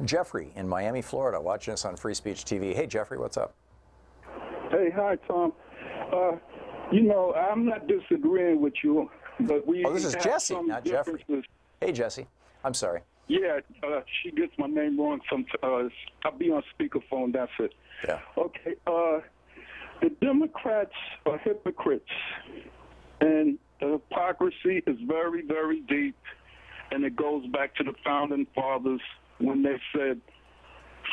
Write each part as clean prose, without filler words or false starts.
Jeffrey in Miami, Florida, watching us on Free Speech TV. Hey, Jeffrey, what's up? Hey, hi, Tom. You know, I'm not disagreeing with you, but we. Oh, this is Jesse, not Jeffrey. Hey, Jesse. I'm sorry. Yeah, she gets my name wrong. I'll be on speakerphone. That's it. Yeah. Okay. The Democrats are hypocrites, and the hypocrisy is very, very deep, and it goes back to the founding fathers when they said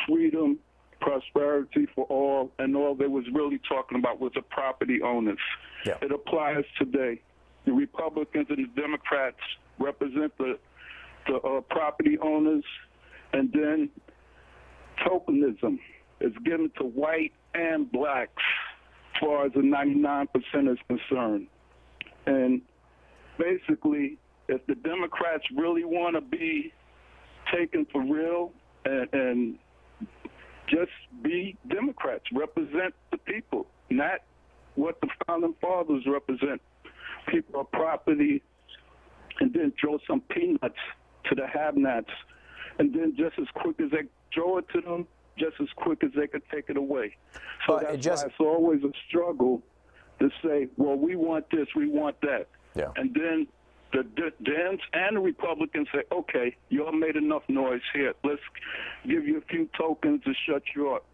freedom, prosperity for all, and all they was really talking about was the property owners. Yeah. It applies today. The Republicans and the Democrats represent the property owners, and then tokenism is given to white and blacks as far as the 99% is concerned. And basically, if the Democrats really want to be taken for real and just be Democrats, represent the people, not what the founding fathers represent, people of property, and then throw some peanuts to the have-nots, and then just as quick as they throw it to them, just as quick as they could take it away. So that's why it's always a struggle to say, well, we want this, we want that. Yeah. And then the Dems and the Republicans say, okay, you all made enough noise here. Let's give you a few tokens to shut you up.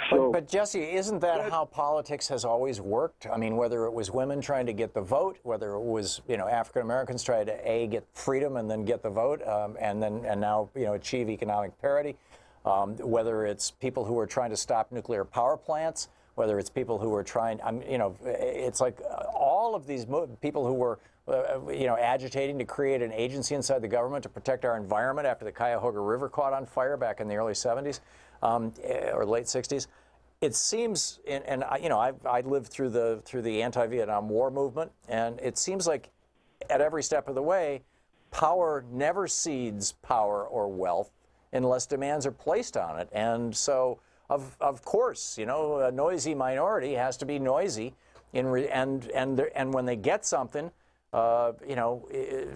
So, but Jesse, isn't that how politics has always worked? I mean, whether it was women trying to get the vote, whether it was, you know, African Americans trying to get freedom and then get the vote, and now, you know, achieve economic parity, whether it's people who are trying to stop nuclear power plants, whether it's people who are trying, you know, it's like all of these people who were, you know, agitating to create an agency inside the government to protect our environment after the Cuyahoga River caught on fire back in the early 70s. Or late 60s. It seems, and you know, I lived through the anti-Vietnam War movement, and it seems like at every step of the way, power never cedes power or wealth unless demands are placed on it. And so, of course, you know, a noisy minority has to be noisy, and when they get something, you know,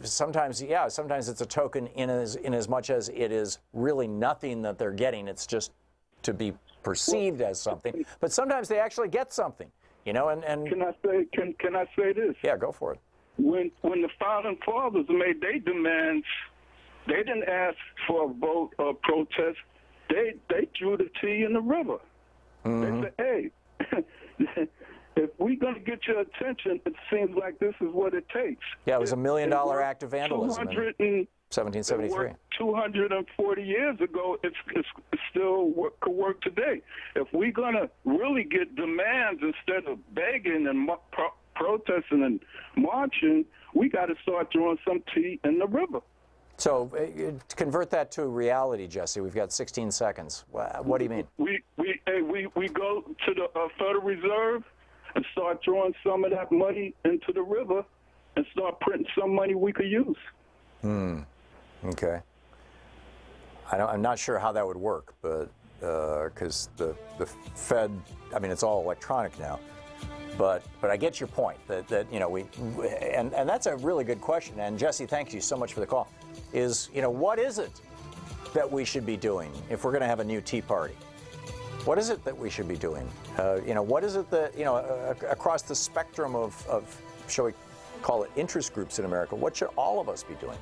sometimes it's a token in as much as it is really nothing that they're getting. It's just to be perceived as something. But sometimes they actually get something, you know. And can I say this? Yeah, go for it. When the founding fathers made their demands, they didn't ask for a vote or protest. They threw the tea in the river. Mm-hmm. They said, hey. If we're going to get your attention, it seems like this is what it takes. Yeah, it was $1 million act of vandalism in 1773. 240 years ago, it still could work today. If we're going to really get demands instead of begging and protesting and marching, we got to start throwing some tea in the river. So convert that to reality, Jesse. We've got 16 seconds. What do you mean? We go to the Federal Reserve and start throwing some of that money into the river and start printing some money we could use. Okay. I'm not sure how that would work, but because the Fed, I mean, it's all electronic now. But I get your point that you know, and that's a really good question. And Jesse, thank you so much for the call. Is, you know, what is it that we should be doing if we're going to have a new Tea Party? What is it that we should be doing? You know, what is it that, you know, across the spectrum of, shall we call it, interest groups in America, what should all of us be doing?